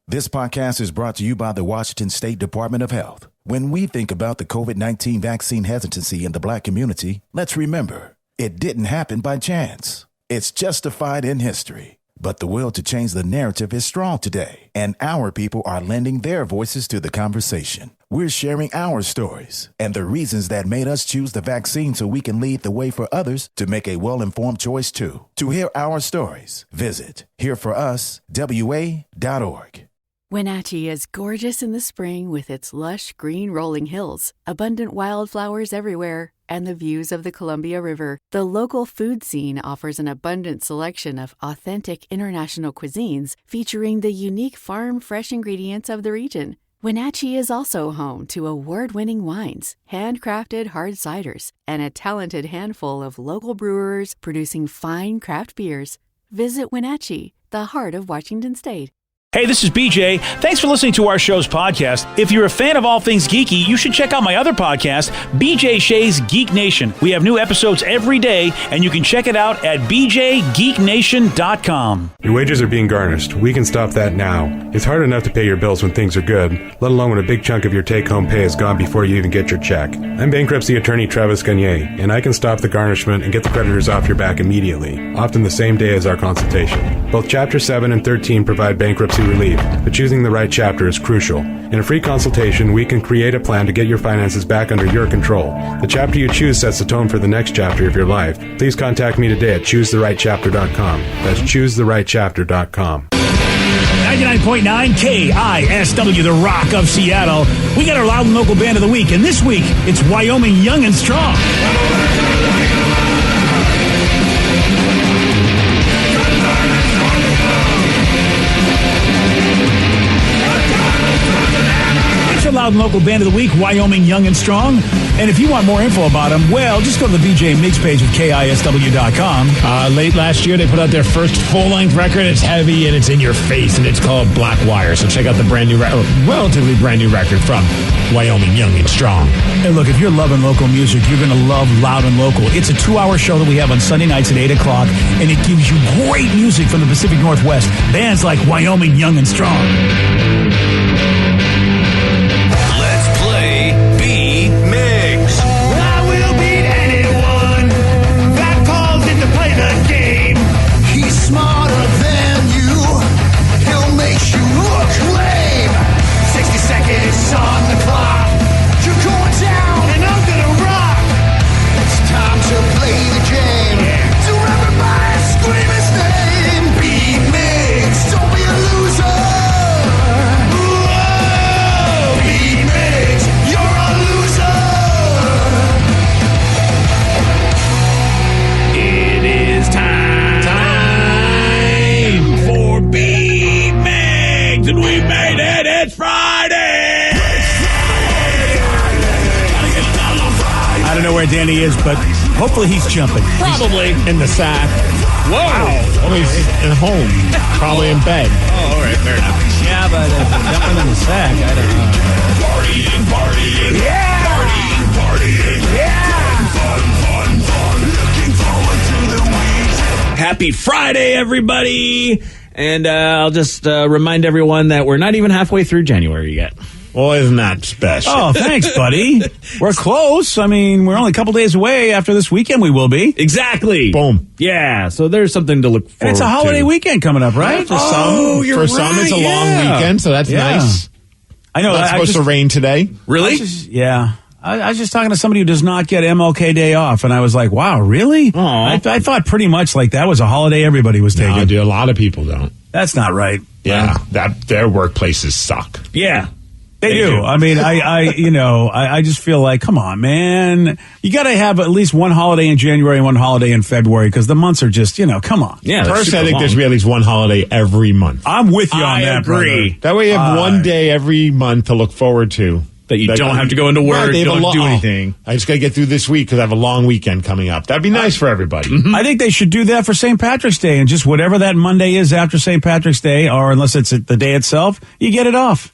This podcast is brought to you by the Washington State Department of Health. When we think about the COVID-19 vaccine hesitancy in the Black community, let's remember, it didn't happen by chance. It's justified in history. But the will to change the narrative is strong today, and our people are lending their voices to the conversation. We're sharing our stories and the reasons that made us choose the vaccine so we can lead the way for others to make a well-informed choice too. To hear our stories, visit hereforuswa.org. Wenatchee is gorgeous in the spring with its lush green rolling hills, abundant wildflowers everywhere, and the views of the Columbia River. The local food scene offers an abundant selection of authentic international cuisines featuring the unique farm-fresh ingredients of the region. Wenatchee is also home to award-winning wines, handcrafted hard ciders, and a talented handful of local brewers producing fine craft beers. Visit Wenatchee, the heart of Washington State. Hey, this is BJ. Thanks for listening to our show's podcast. If you're a fan of all things geeky, you should check out my other podcast, BJ Shea's Geek Nation. We have new episodes every day, and you can check it out at bjgeeknation.com. Your wages are being garnished. We can stop that now. It's hard enough to pay your bills when things are good, let alone when a big chunk of your take-home pay is gone before you even get your check. I'm bankruptcy attorney Travis Gagne, and I can stop the garnishment and get the creditors off your back immediately, often the same day as our consultation. Both Chapter 7 and 13 provide bankruptcy relief, but choosing the right chapter is crucial. In a free consultation, we can create a plan to get your finances back under your control. The chapter you choose sets the tone for the next chapter of your life. Please contact me today at choosetherightchapter.com. That's choosetherightchapter.com. 99.9 KISW, the Rock of Seattle. We got our Loud and Local Band of the Week, and this week, it's Wyoming Young and Strong. Loud and Local Band of the Week, Wyoming Young and Strong. And if you want more info about them, well, just go to the BJ Mix page at KISW.com. Late last year, they put out their first full-length record. It's heavy and it's in your face, and it's called Black Wire. So check out the brand new, relatively brand new record from Wyoming Young and Strong. Hey, look, if you're loving local music, you're going to love Loud and Local. It's a 2-hour show that we have on Sunday nights at 8 o'clock, and it gives you great music from the Pacific Northwest. Bands like Wyoming Young and Strong. Danny is, but hopefully he's jumping. Probably in the sack. Whoa! Wow. Well, he's at home, probably in bed. Oh, all right, fair enough. Yeah, but jumping in the sack, I don't know. Partying, yeah! Partying, yeah! Fun. Looking forward to the week. Happy Friday, everybody! And I'll just remind everyone that we're not even halfway through January yet. Well, isn't that special? Oh, thanks, buddy. We're close. I mean, we're only a couple days away. After this weekend, we will be. Exactly. Boom. Yeah, so there's something to look forward to. It's a holiday weekend coming up, right? For some, it's a long weekend, so that's nice. I know. It's supposed to rain today. Really? I was just talking to somebody who does not get MLK Day off, and I was like, wow, really? I thought pretty much like that was a holiday everybody was taking. No, a lot of people don't. That's not right. Yeah, their workplaces suck. Yeah. They do. I mean, I just feel like, come on, man. You got to have at least one holiday in January and one holiday in February because the months are just, come on. Yeah. Personally, I think there should be at least one holiday every month. I'm with you on that, agree. brother. That way you have one day every month to look forward to. That you don't have to go into work, you don't do anything. I just got to get through this week because I have a long weekend coming up. That'd be nice for everybody. Mm-hmm. I think they should do that for St. Patrick's Day, and just whatever that Monday is after St. Patrick's Day, or unless it's the day itself, you get it off.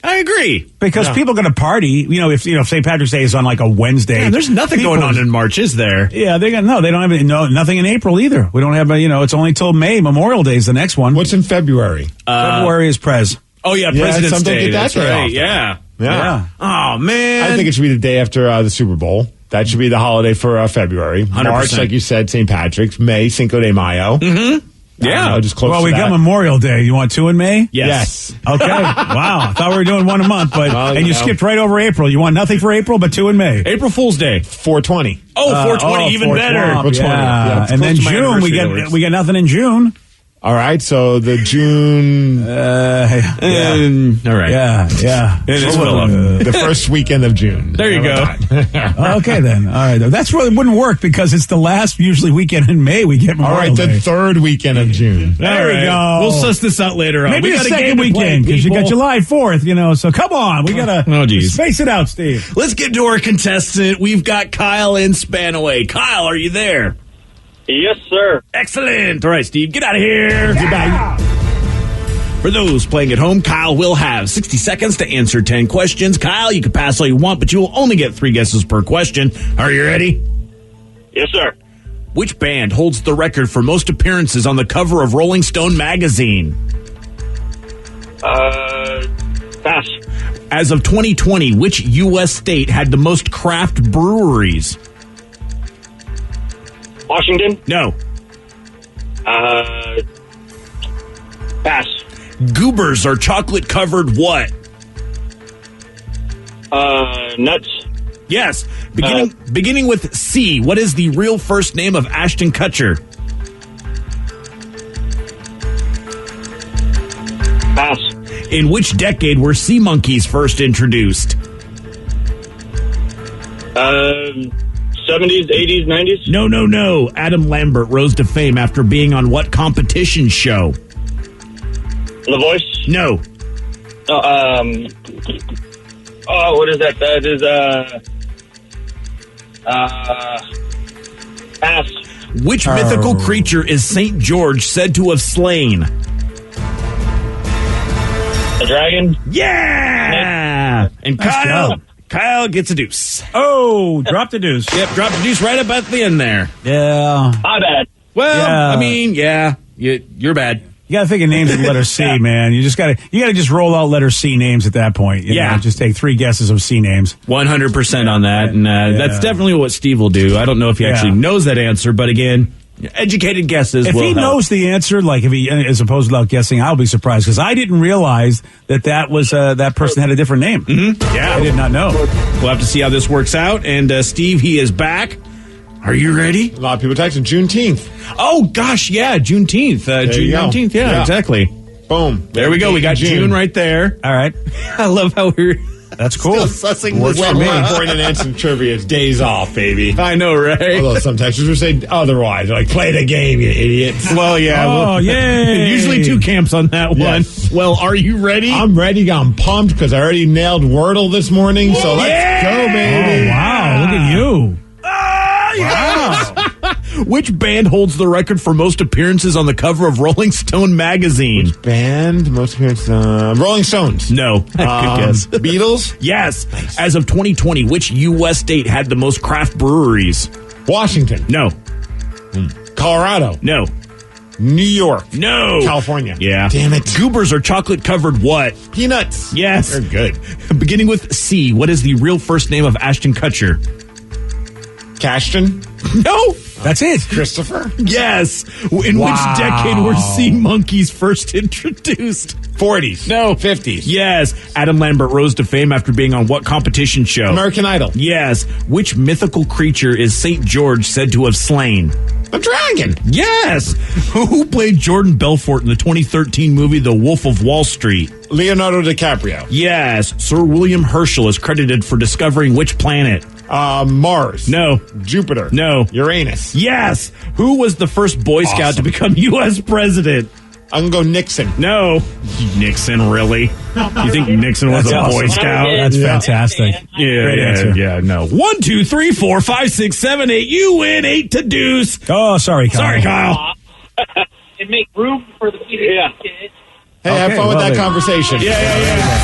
I agree. Because people are going to party, if St. Patrick's Day is on like a Wednesday. Yeah, there's nothing going on in March, is there? Yeah, they don't have nothing in April either. We don't have, it's only till May. Memorial Day is the next one. What's in February? February is Prez. Oh, yeah, President's some don't Day. get that That's day right. off. Yeah. Yeah. Oh, man. I think it should be the day after the Super Bowl. That should be the holiday for February. 100%. March, like you said, St. Patrick's. May, Cinco de Mayo. Mm-hmm. Yeah. Just close Well, to we that. got Memorial Day. You want 2 in May? Yes. Okay. Wow. I thought we were doing 1 a month, but Well, and you know. skipped right over April. You want nothing for April, but 2 in May. April Fool's Day. 420. Oh, 420, even 420. better. 420. Yeah. it's And then close to my June, anniversary, we got nothing in June. All right, so the June... All right. Yeah. It is Willem. the first weekend of June. There you go. Okay, then. All right. That's really wouldn't work because it's the last usually weekend in May we get All Memorial right, the Day. third weekend of June. There we All right. go. We'll suss this out later on. Maybe we the got a second game to play, weekend because you got people. July 4th, so come on. We got to geez. space it out, Steve. Let's get to our contestant. We've got Kyle in Spanaway. Kyle, are you there? Yes, sir. Excellent. All right, Steve, get out of here. Goodbye. For those playing at home, Kyle will have 60 seconds to answer 10 questions. Kyle, you can pass all you want, but you will only get 3 guesses per question. Are you ready? Yes, sir. Which band holds the record for most appearances on the cover of Rolling Stone magazine? Pass. As of 2020, which U.S. state had the most craft breweries? Washington. No. Pass. Goobers are chocolate-covered what? Nuts. Yes. Beginning with C, what is the real first name of Ashton Kutcher? Pass. In which decade were sea monkeys first introduced? 70s, 80s, 90s. No. Adam Lambert rose to fame after being on what competition show? The Voice. No. What is that? That is, pass. Which mythical creature is St. George said to have slain? A dragon. Yeah! And job. Kyle gets a deuce. Oh, drop the deuce. Yep, dropped a deuce right up at the end there. Yeah. My bad. Well, Yeah. I mean, you're bad. You got to think of names with letter C, man. You got to just roll out letter C names at that point. You know? Just take 3 guesses of C names. 100% on that, and that's definitely what Steve will do. I don't know if he actually knows that answer, but again, educated guesses If will he help. knows the answer, like if he, as opposed without guessing, I'll be surprised because I didn't realize that was that person had a different name. Mm-hmm. Yeah, I did not know. We'll have to see how this works out. And Steve, he is back. Are you ready? A lot of people texting Juneteenth. Oh gosh, yeah, Juneteenth, June you go. 19th. Yeah, exactly. Boom. There we go. We got June right there. All right, I love how we're that's cool. sussing Works this for me. out. Important and answering trivia. It's days off, baby. I know, right? Although some texters will say otherwise. They're like, play the game, you idiots. Well, yeah. Oh, yay. Usually 2 camps on that one. Yes. Well, are you ready? I'm ready. I'm pumped because I already nailed Wordle this morning. So let's go, Oh baby. wow, look at you. Which band holds the record for most appearances on the cover of Rolling Stone magazine? Band, most appearances, Rolling Stones. No. Good guess. Beatles. Yes. As of 2020, which U.S. state had the most craft breweries? Washington. No. Colorado. No. New York. No. California. Yeah. Damn it. Goobers are chocolate-covered what? Peanuts. Yes. They're good. Beginning with C, what is the real first name of Ashton Kutcher? Cashton. No. That's it. Christopher. Yes. In which decade were sea monkeys first introduced? 40s. No. 50s. Yes. Adam Lambert rose to fame after being on what competition show? American Idol. Yes. Which mythical creature is St. George said to have slain? A dragon. Yes. Who played Jordan Belfort in the 2013 movie The Wolf of Wall Street? Leonardo DiCaprio. Yes. Sir William Herschel is credited for discovering which planet? Mars. No. Jupiter. No. Uranus. Yes. Who was the first Boy Scout to become U.S. president? I'm going to go Nixon. No. Nixon, really? You think Nixon was That's a Boy awesome. Scout? That's fantastic. Great answer. Yeah, no. 1, 2, 3, 4, 5, 6, 7, 8. You win 8 to deuce. Oh, sorry, Kyle. Sorry, Kyle. And make room for the PBS kids. Hey, have Okay, fun with love that it. conversation. Yeah.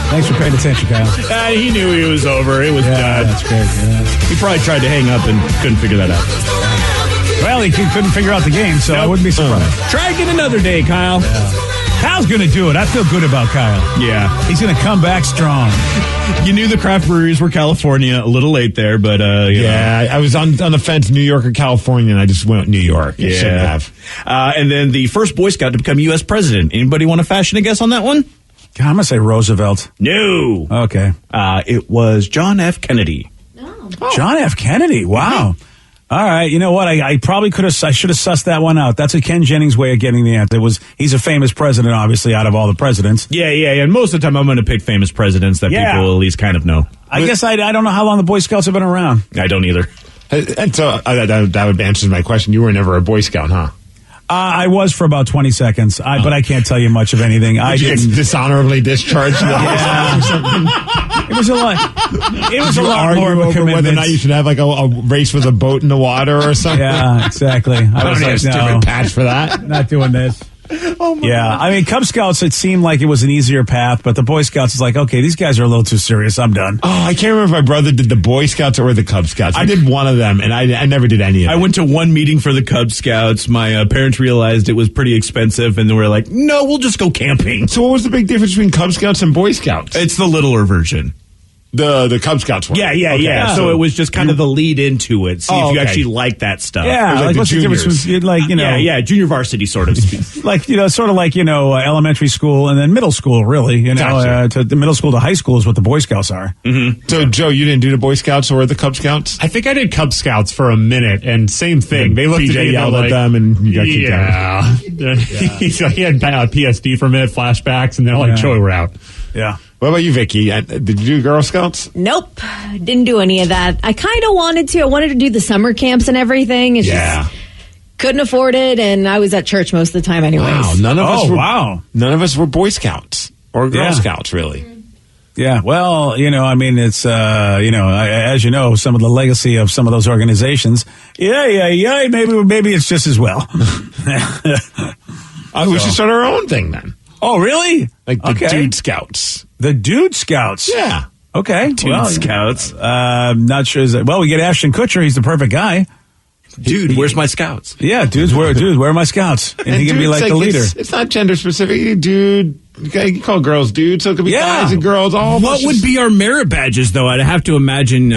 Thanks for paying attention, Kyle. He knew he was over. It was Yeah, done. that's great. Yeah. He probably tried to hang up and couldn't figure that out. Well, he couldn't figure out the game, so I wouldn't be surprised. Try again another day, Kyle. Kyle's going to do it. I feel good about Kyle. Yeah. He's going to come back strong. You knew the craft breweries were California. A little late there, but you know. I was on the fence, New York or California, and I just went New York. I shouldn't have. And then the first Boy Scout to become U.S. president. Anybody want to fashion a guess on that one? God, I'm going to say Roosevelt. No. Okay. It was John F. Kennedy. Oh. John F. Kennedy. Wow. All right. You know what? I probably I should have sussed that one out. That's a Ken Jennings way of getting the answer. He's a famous president, obviously, out of all the presidents. Yeah. And most of the time, I'm going to pick famous presidents that people at least kind of know. I guess I don't know how long the Boy Scouts have been around. I don't either. And so that would answer my question. You were never a Boy Scout, huh? I was for about 20 seconds, but I can't tell you much of anything. I didn't dishonorably discharged. It was a lot. It was a lot more of a commitment. Whether or not you should have like a race with a boat in the water or something. Yeah, exactly. I was like, a stupid patch for that. Not doing this. I mean, Cub Scouts, it seemed like it was an easier path, but the Boy Scouts is like, okay, these guys are a little too serious. I'm done. Oh, I can't remember if my brother did the Boy Scouts or the Cub Scouts. I did one of them, and I never did any of them. I went to one meeting for the Cub Scouts. My parents realized it was pretty expensive, and they were like, no, we'll just go camping. So what was the big difference between Cub Scouts and Boy Scouts? It's the littler version. The Cub Scouts one. Yeah. So it was just kind of the lead into it. See if you actually like that stuff. Yeah, like what's the difference between, junior varsity sort of. Like, sort of like, elementary school and then middle school, really. To the middle school to high school is what the Boy Scouts are. Mm-hmm. So, Joe, you didn't do the Boy Scouts or the Cub Scouts? I think I did Cub Scouts for a minute, and same thing. They looked PJ at me yelled at them, and you got kicked out. He had PSD for a minute, flashbacks, and they're like, Joey, we're out. Yeah. What about you, Vicky? Did you do Girl Scouts? Nope. Didn't do any of that. I kind of wanted to. I wanted to do the summer camps and everything. It's just couldn't afford it, and I was at church most of the time anyways. Wow. None of us were Boy Scouts or Girl Scouts, really. Yeah, well, it's, as you know, some of the legacy of some of those organizations, maybe it's just as well. We should start our own thing then. Oh, really? Like the Dude Scouts. The Dude Scouts? Yeah. Okay. Dude Scouts. Not sure. We get Ashton Kutcher. He's the perfect guy. Dude, where's my scouts? Yeah, where are my scouts? And he can be like the leader. It's not gender specific. Dude, you can call girls dude, so it could be guys and girls. What would be our merit badges, though? I'd have to imagine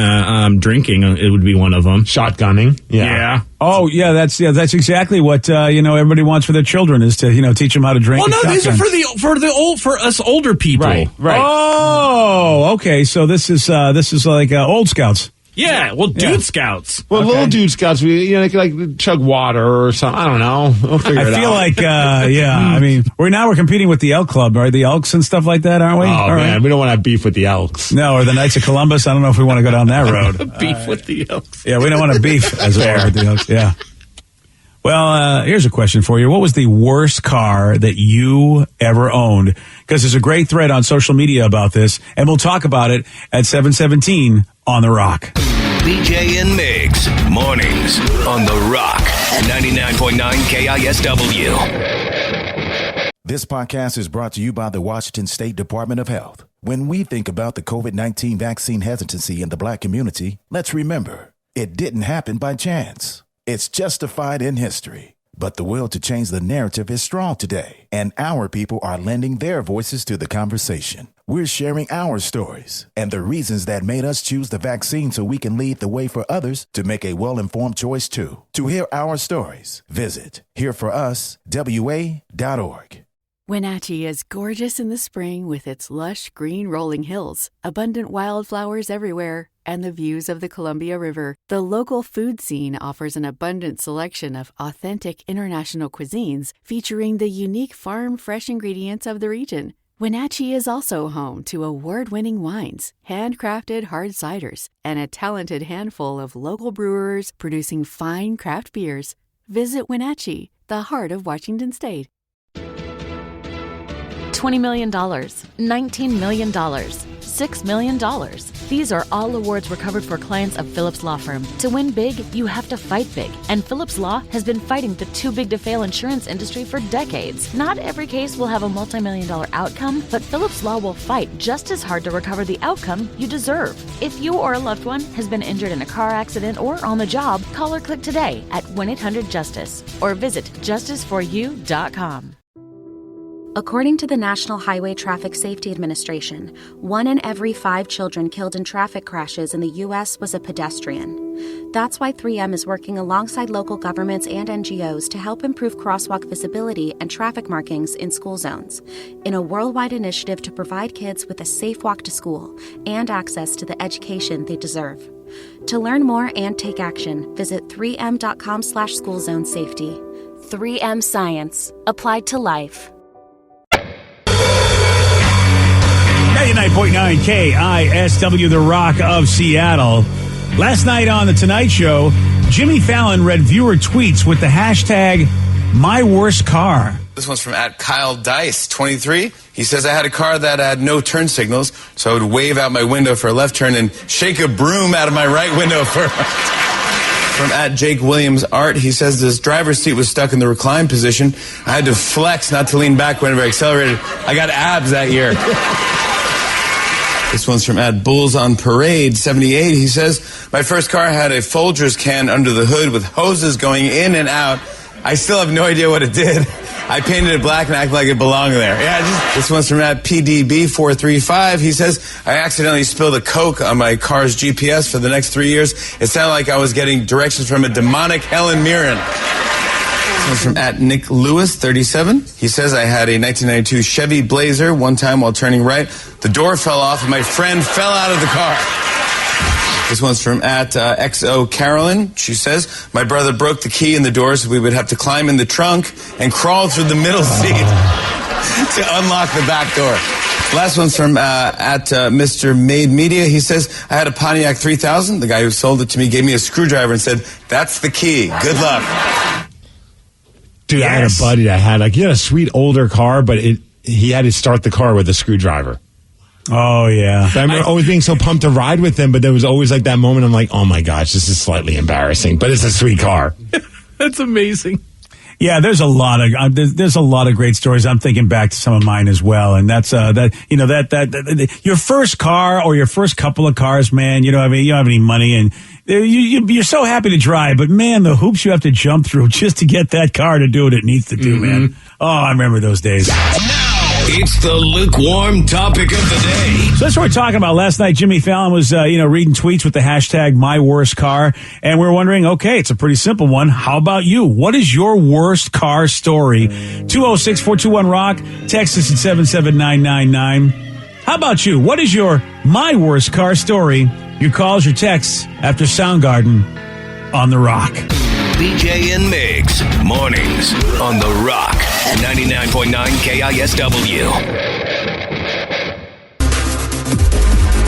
drinking. It would be one of them. Shotgunning. Yeah. Oh, yeah. That's exactly what everybody wants for their children is to teach them how to drink. Well, no, these are for us older people. Right. Oh, okay. So this is like old scouts. Yeah, Dude Scouts. Well, little Dude Scouts, they could like chug water or something. I don't know. We'll figure it out. I feel like, I mean, we're competing with the Elk Club, right? The Elks and stuff like that, aren't we? Oh, man, we don't want to have beef with the Elks. No, or the Knights of Columbus. I don't know if we want to go down that road. Beef with the Elks. Yeah, we don't want to beef as well with the Elks. Yeah. Well, here's a question for you. What was the worst car that you ever owned? Because there's a great thread on social media about this, and we'll talk about it at 7:17 on The Rock. BJ and Migs, mornings on The Rock, 99.9 KISW. This podcast is brought to you by the Washington State Department of Health. When we think about the COVID-19 vaccine hesitancy in the Black community, let's remember, it didn't happen by chance. It's justified in history. But the will to change the narrative is strong today, and our people are lending their voices to the conversation. We're sharing our stories and the reasons that made us choose the vaccine so we can lead the way for others to make a well-informed choice too. To hear our stories, visit hereforuswa.org. Wenatchee is gorgeous in the spring with its lush green rolling hills, abundant wildflowers everywhere, and the views of the Columbia River. The local food scene offers an abundant selection of authentic international cuisines featuring the unique farm-fresh ingredients of the region. Wenatchee is also home to award-winning wines, handcrafted hard ciders, and a talented handful of local brewers producing fine craft beers. Visit Wenatchee, the heart of Washington State. $20 million, $19 million, $6 million. These are all awards recovered for clients of Phillips Law Firm. To win big, you have to fight big. And Phillips Law has been fighting the too-big-to-fail insurance industry for decades. Not every case will have a multi-million-dollar outcome, but Phillips Law will fight just as hard to recover the outcome you deserve. If you or a loved one has been injured in a car accident or on the job, call or click today at 1-800-JUSTICE or visit justiceforyou.com. According to the National Highway Traffic Safety Administration, 1 in every 5 children killed in traffic crashes in the U.S. was a pedestrian. That's why 3M is working alongside local governments and NGOs to help improve crosswalk visibility and traffic markings in school zones, in a worldwide initiative to provide kids with a safe walk to school and access to the education they deserve. To learn more and take action, visit 3m.com/schoolzonesafety. 3M Science. Applied to life. 99.9 KISW, The Rock of Seattle. Last night on The Tonight Show, Jimmy Fallon read viewer tweets with the hashtag #MyWorstCar. This one's from @KyleDice23. He says, I had a car that had no turn signals, so I would wave out my window for a left turn and shake a broom out of my right window for... From @JakeWilliamsArt, he says this driver's seat was stuck in the recline position. I had to flex not to lean back whenever I accelerated. I got abs that year. This one's from @BullsOnParade78. He says, my first car had a Folgers can under the hood with hoses going in and out. I still have no idea what it did. I painted it black and acted like it belonged there. This one's from @PDB435. He says, I accidentally spilled a Coke on my car's GPS for the next 3 years. It sounded like I was getting directions from a demonic Helen Mirren. This one's from @NickLewis37. He says, I had a 1992 Chevy Blazer one time while turning right. The door fell off and my friend fell out of the car. This one's from @XO Carolyn. She says, my brother broke the key in the door so we would have to climb in the trunk and crawl through the middle seat to unlock the back door. Last one's from Mr. Made Media. He says, I had a Pontiac 3000. The guy who sold it to me gave me a screwdriver and said, that's the key. Good luck. Dude, yes. I had a buddy that had, he had a sweet older car, but he had to start the car with a screwdriver. Oh, yeah. I remember always being so pumped to ride with him, but there was always that moment I'm like, oh my gosh, this is slightly embarrassing, but it's a sweet car. That's amazing. Yeah, there's a lot of great stories. I'm thinking back to some of mine as well, and that's your first car or your first couple of cars, man. You don't have any money, and you're so happy to drive, but man, the hoops you have to jump through just to get that car to do what it needs to do, man. Oh, I remember those days. It's the lukewarm topic of the day. So that's what we're talking about. Last night, Jimmy Fallon was, reading tweets with the hashtag #MyWorstCar. And we're wondering, okay, it's a pretty simple one. How about you? What is your worst car story? 206-421-ROCK. Text us at 77999. How about you? What is your My Worst Car story? Your calls, your texts after Soundgarden on The Rock. BJ and Migs, mornings on The Rock, 99.9 KISW.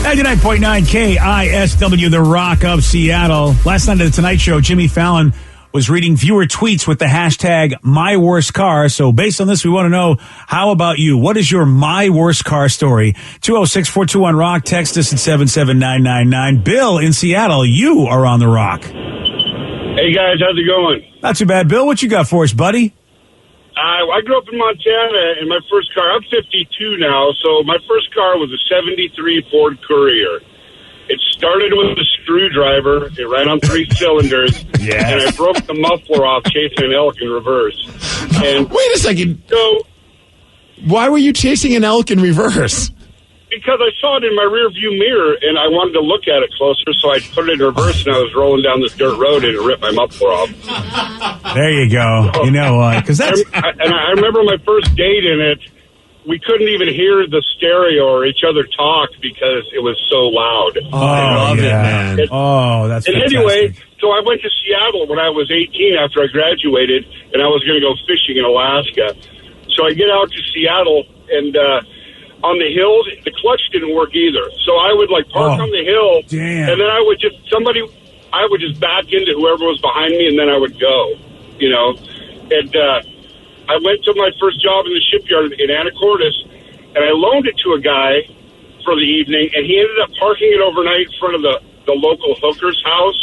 99.9 KISW, The Rock of Seattle. Last night at The Tonight Show, Jimmy Fallon was reading viewer tweets with the hashtag #MyWorstCar. So based on this, we want to know, how about you? What is your My Worst Car story? 206-421-ROCK. Text us at 77999. Bill in Seattle, you are on The Rock. Hey guys, how's it going? Not too bad, Bill. What you got for us, buddy? I grew up in Montana, and my first car, I'm 52 now, so my first car was a 73 Ford Courier. It started with a screwdriver, it ran on 3 cylinders, and I broke the muffler off chasing an elk in reverse. And wait a second. So, why were you chasing an elk in reverse? Because I saw it in my rear view mirror, and I wanted to look at it closer, so I put it in reverse, and I was rolling down this dirt road, and it ripped my muffler off. There you go. You know what? Because that's... I remember my first date in it, we couldn't even hear the stereo or each other talk because it was so loud. Oh, I love it, man. That's and fantastic. Anyway, so I went to Seattle when I was 18 after I graduated, and I was going to go fishing in Alaska. So I get out to Seattle, and... on the hills, the clutch didn't work either. So I would park on the hill, and then I would just back into whoever was behind me, and then I would go, And I went to my first job in the shipyard in Anacortes, and I loaned it to a guy for the evening, and he ended up parking it overnight in front of the local hooker's house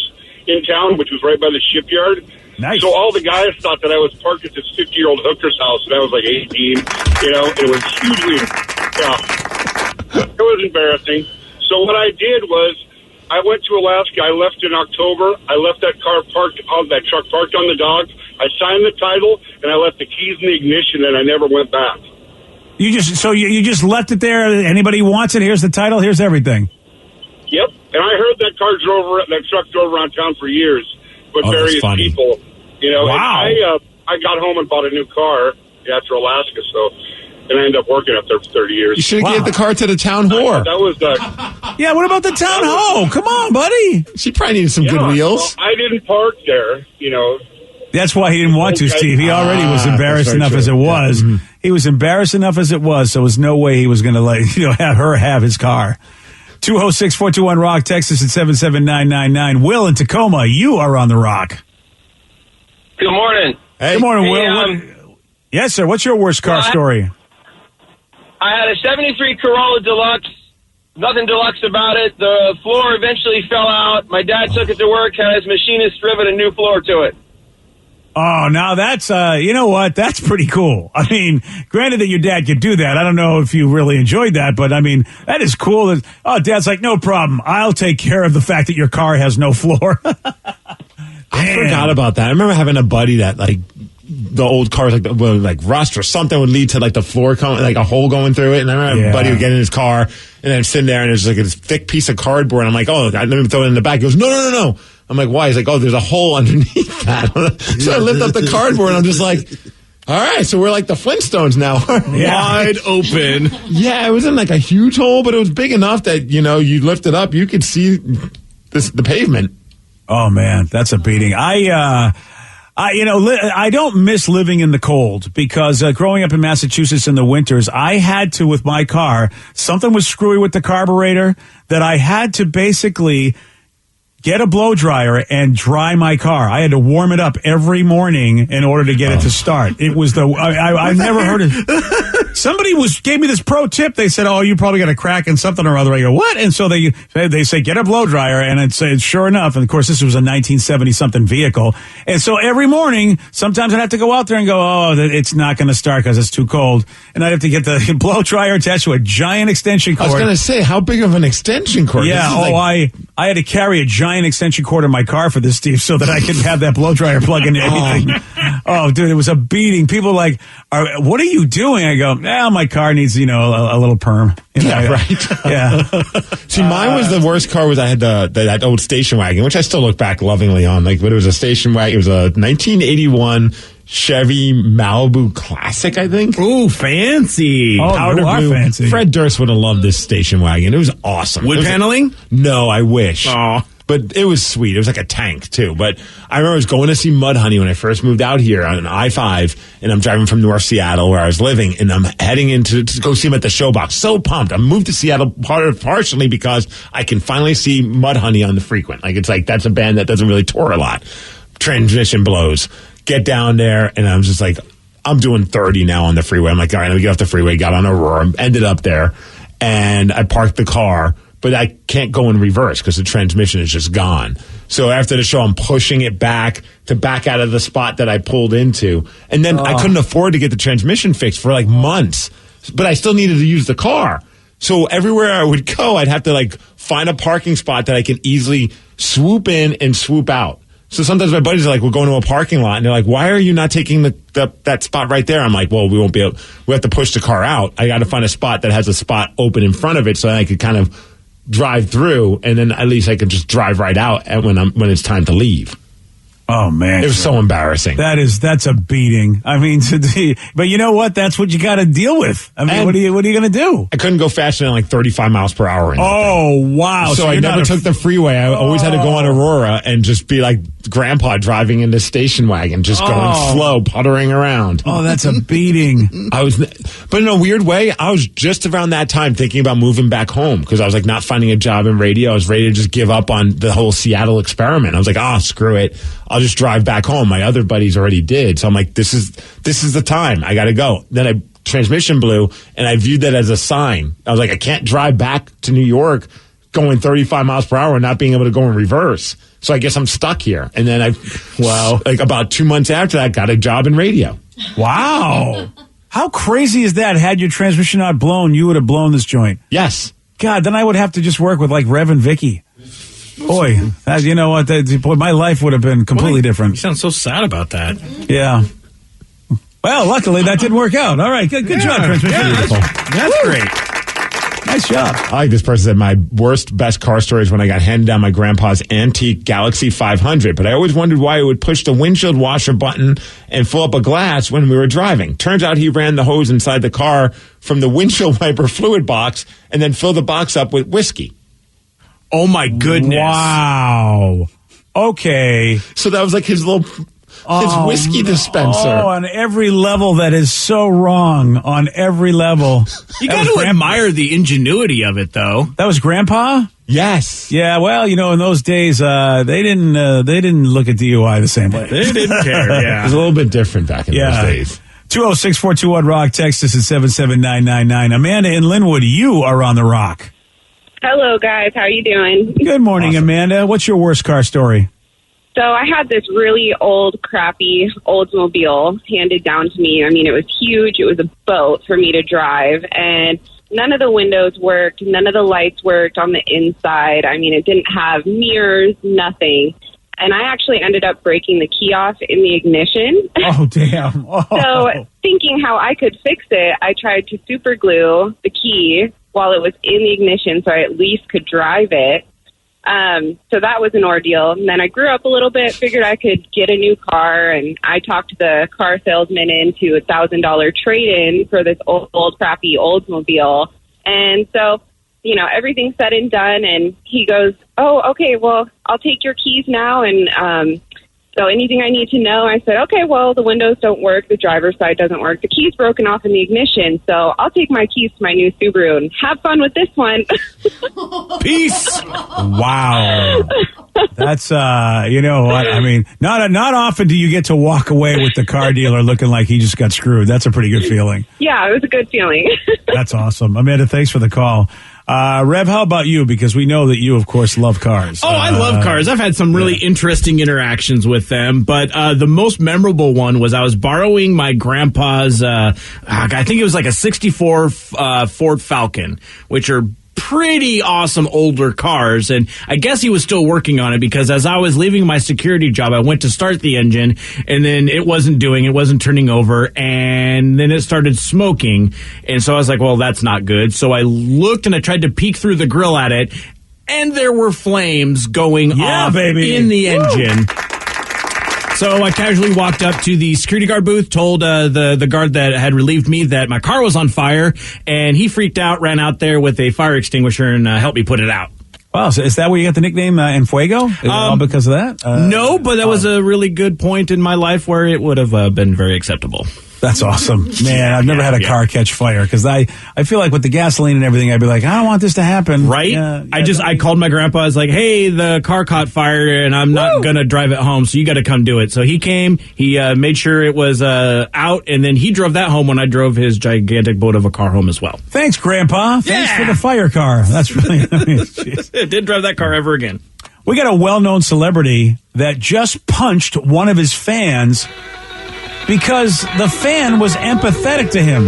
in town, which was right by the shipyard. Nice. So all the guys thought that I was parked at this 50-year-old hooker's house, and I was 18, and it was hugely... it was embarrassing. So what I did was I went to Alaska. I left in October. I left that truck parked on the dock. I signed the title, and I left the keys in the ignition, and I never went back. You just left it there. Anybody wants it? Here's the title. Here's everything. Yep. And I heard that truck drove around town for years with various people. Wow. And I got home and bought a new car after Alaska, and I ended up working up there for 30 years. You should have gave the car to the town whore. That was yeah, what about the town hoe? Come on, buddy. She probably needed some good wheels. Well, I didn't park there, That's why he didn't want to, Steve. He already was embarrassed enough as it was. Yeah. He was embarrassed enough as it was, so there was no way he was going to have her have his car. 206-421-ROCK, Texas at 77999. Will in Tacoma, you are on the Rock. Good morning. Hey. Good morning, Will. Yes, sir. What's your worst car story? I had a 73 Corolla Deluxe. Nothing deluxe about it. The floor eventually fell out. My dad took it to work, had his machinist driven a new floor to it. Oh, now that's, you know what? That's pretty cool. I mean, granted that your dad could do that. I don't know if you really enjoyed that, but I mean, that is cool. Oh, Dad's like, no problem. I'll take care of the fact that your car has no floor. I forgot about that. I remember having a buddy that, the old cars, rust or something would lead to, the floor coming, a hole going through it. And I remember a buddy would get in his car, and then I'm sitting there, and there's, this thick piece of cardboard. And I'm like, oh, let me throw it in the back. He goes, no. I'm like, why? He's like, oh, there's a hole underneath that. So I lift up the cardboard, and I'm just like, all right, so we're like the Flintstones now. Wide open. Yeah, it wasn't a huge hole, but it was big enough that, you lift it up, you could see the pavement. Oh, man, that's a beating. I don't miss living in the cold because growing up in Massachusetts in the winters, I had to, with my car, something was screwy with the carburetor that I had to basically get a blow dryer and dry my car. I had to warm it up every morning in order to get it to start. It was I never heard it. Somebody gave me this pro tip. They said, oh, you probably got a crack in something or other. I go, what? And so they say, get a blow dryer. And I'd say, sure enough. And of course, this was a 1970 something vehicle. And so every morning, sometimes I'd have to go out there and go, oh, it's not going to start because it's too cold. And I'd have to get the blow dryer attached to a giant extension cord. I was going to say, how big of an extension cord? Yeah. I had to carry a giant extension cord in my car for this, Steve, so that I could have that blow dryer plug into anything. Oh, dude, it was a beating. People are like, what are you doing? I go, my car needs, a little perm. Right. Yeah. See, mine was the worst car. I had that old station wagon, which I still look back lovingly on. But it was a station wagon. It was a 1981 Chevy Malibu Classic, I think. Ooh, fancy. Oh, powder blue. Fancy. Fred Durst would have loved this station wagon. It was awesome. Wood paneling? No, I wish. Oh. But it was sweet. It was like a tank, too. But I remember I was going to see Mudhoney when I first moved out here on I-5, and I'm driving from North Seattle, where I was living, and I'm heading to go see him at the Showbox. So pumped. I moved to Seattle partially because I can finally see Mudhoney on the frequent. That's a band that doesn't really tour a lot. Transmission blows. Get down there, and I'm just like, I'm doing 30 now on the freeway. I'm like, all right, let me get off the freeway. Got on Aurora, ended up there, and I parked the car. But I can't go in reverse because the transmission is just gone. So after the show, I'm pushing it back out of the spot that I pulled into. And then I couldn't afford to get the transmission fixed for months. But I still needed to use the car. So everywhere I would go, I'd have to find a parking spot that I can easily swoop in and swoop out. So sometimes my buddies are like, we're going to a parking lot. And they're like, why are you not taking that spot right there? I'm like, well, we won't be able. We have to push the car out. I got to find a spot that has a spot open in front of it so I could kind of drive through, and then at least I can just drive right out when it's time to leave. Oh, man. It was so embarrassing. That's a beating. I mean, but you know what? That's what you got to deal with. I mean, what are you going to do? I couldn't go faster than 35 miles per hour. Oh, wow. So I never took the freeway. I always had to go on Aurora and just be like Grandpa driving in the station wagon, just going slow, puttering around. Oh, that's a beating. But in a weird way, I was just around that time thinking about moving back home because I was not finding a job in radio. I was ready to just give up on the whole Seattle experiment. I was like, screw it. I'll just drive back home. My other buddies already did. So I'm like, this is the time. I got to go. Then transmission blew, and I viewed that as a sign. I was like, I can't drive back to New York going 35 miles per hour and not being able to go in reverse. So I guess I'm stuck here. And then about 2 months after that, got a job in radio. Wow. How crazy is that? Had your transmission not blown, you would have blown this joint. Yes. God, then I would have to just work with Rev and Vicky. Boy, you know what? My life would have been completely different. You sound so sad about that. Yeah. Well, luckily that didn't work out. All right, good job, transmission. That's great. Nice job. I like this person said, my best car story is when I got handed down my grandpa's antique Galaxy 500, but I always wondered why it would push the windshield washer button and fill up a glass when we were driving. Turns out he ran the hose inside the car from the windshield wiper fluid box and then filled the box up with whiskey. Oh, my goodness. Wow. Okay. So that was like his little... His whiskey dispenser. Oh, on every level, that is so wrong. On every level. You got to admire the ingenuity of it, though. That was Grandpa? Yes. Yeah, well, in those days, they didn't look at DUI the same way. They didn't care, yeah. It was a little bit different back in those days. 206-421-ROCK. Text us at 77999. Amanda in Linwood, you are on the Rock. Hello, guys. How are you doing? Good morning, Amanda. What's your worst car story? So I had this really old, crappy Oldsmobile handed down to me. I mean, it was huge. It was a boat for me to drive, and none of the windows worked. None of the lights worked on the inside. I mean, it didn't have mirrors, nothing. And I actually ended up breaking the key off in the ignition. Oh, damn. Oh. So thinking how I could fix it, I tried to super glue the key while it was in the ignition so I at least could drive it. So that was an ordeal. And then I grew up a little bit, figured I could get a new car, and I talked the car salesman into $1,000 trade-in for this old crappy Oldsmobile. And so, everything's said and done, and he goes, oh, okay, well, I'll take your keys now, and so anything I need to know. I said, okay, well, the windows don't work, the driver's side doesn't work, the key's broken off in the ignition, so I'll take my keys to my new Subaru and have fun with this one. Peace. Wow. That's, you know what? I mean, not often do you get to walk away with the car dealer looking like he just got screwed. That's a pretty good feeling. Yeah, it was a good feeling. That's awesome. Amanda, thanks for the call. Rev, how about you? Because we know that you, of course, love cars. Oh, I love cars. I've had some really interesting interactions with them, but the most memorable one was I was borrowing my grandpa's, I think it was like a 64 Ford Falcon, which are pretty awesome older cars, and I guess he was still working on it because as I was leaving my security job, I went to start the engine, and then it wasn't turning over, and then it started smoking, and so I was like, well, that's not good. So I looked and I tried to peek through the grill at it, and there were flames going off in the engine. So I casually walked up to the security guard booth, told the guard that had relieved me that my car was on fire, and he freaked out, ran out there with a fire extinguisher and helped me put it out. Wow, so is that where you got the nickname Enfuego? Is it all because of that? No, but that was a really good point in my life where it would have been very acceptable. That's awesome. Man, I've never had a car catch fire because I feel like with the gasoline and everything, I'd be like, I don't want this to happen. Right? I called my grandpa. I was like, hey, the car caught fire and I'm not going to drive it home, so you got to come do it. So he came, he made sure it was out, and then he drove that home when I drove his gigantic boat of a car home as well. Thanks, Grandpa. Thanks for the fire car. That's really nice. Didn't drive that car ever again. We got a well-known celebrity that just punched one of his fans because the fan was empathetic to him.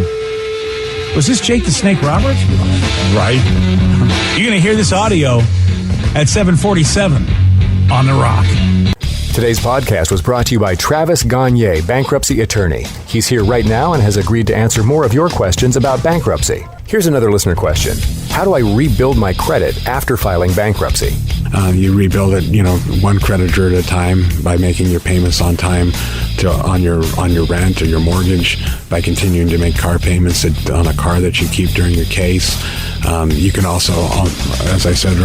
Was this Jake the Snake Roberts? Right. You're going to hear this audio at 7:47 on The Rock. Today's podcast was brought to you by Travis Gagne, bankruptcy attorney. He's here right now and has agreed to answer more of your questions about bankruptcy. Here's another listener question. How do I rebuild my credit after filing bankruptcy? You rebuild it, one creditor at a time by making your payments on time on your rent or your mortgage, by continuing to make car payments on a car that you keep during your case. You can also, as I said,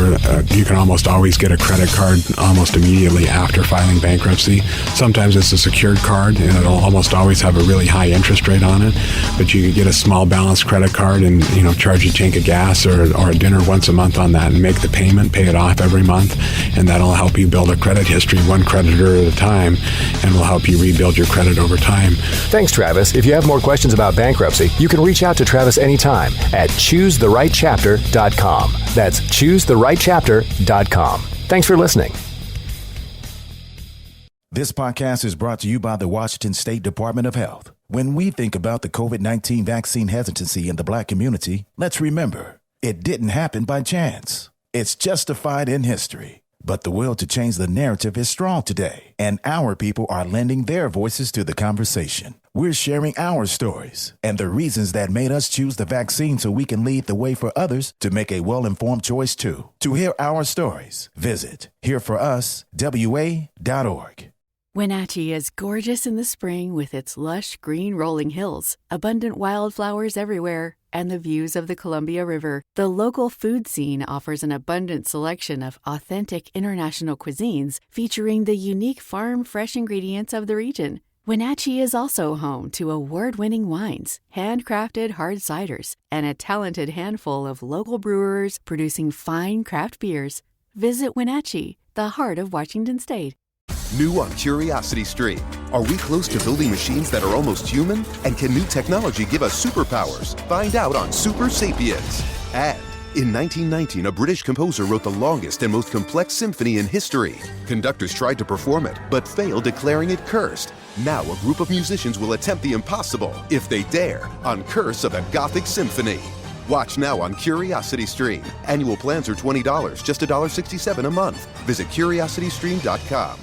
you can almost always get a credit card almost immediately after filing bankruptcy. Sometimes it's a secured card, and it'll almost always have a really high interest rate on it. But you could get a small balance credit card and charge a tank of gas or a dinner once a month on that and make the payment, pay it off every month, and that'll help you build a credit history one creditor at a time, and will help you rebuild your credit over time. Thanks, Travis. If you have more questions about bankruptcy, you can reach out to Travis anytime at ChooseTheRightChapter.com. That's ChooseTheRightChapter.com. Thanks for listening. This podcast is brought to you by the Washington State Department of Health. When we think about the COVID-19 vaccine hesitancy in the Black community, let's remember, it didn't happen by chance. It's justified in history. But the will to change the narrative is strong today, and our people are lending their voices to the conversation. We're sharing our stories and the reasons that made us choose the vaccine so we can lead the way for others to make a well-informed choice too. To hear our stories, visit hereforuswa.org. Wenatchee is gorgeous in the spring with its lush green rolling hills, abundant wildflowers everywhere, and the views of the Columbia River. The local food scene offers an abundant selection of authentic international cuisines featuring the unique farm-fresh ingredients of the region. Wenatchee is also home to award-winning wines, handcrafted hard ciders, and a talented handful of local brewers producing fine craft beers. Visit Wenatchee, the heart of Washington State. New on Curiosity Stream. Are we close to building machines that are almost human? And can new technology give us superpowers? Find out on Super Sapiens. And in 1919, a British composer wrote the longest and most complex symphony in history. Conductors tried to perform it, but failed, declaring it cursed. Now a group of musicians will attempt the impossible, if they dare, on Curse of a Gothic Symphony. Watch now on Curiosity Stream. Annual plans are $20, just $1.67 a month. Visit curiositystream.com.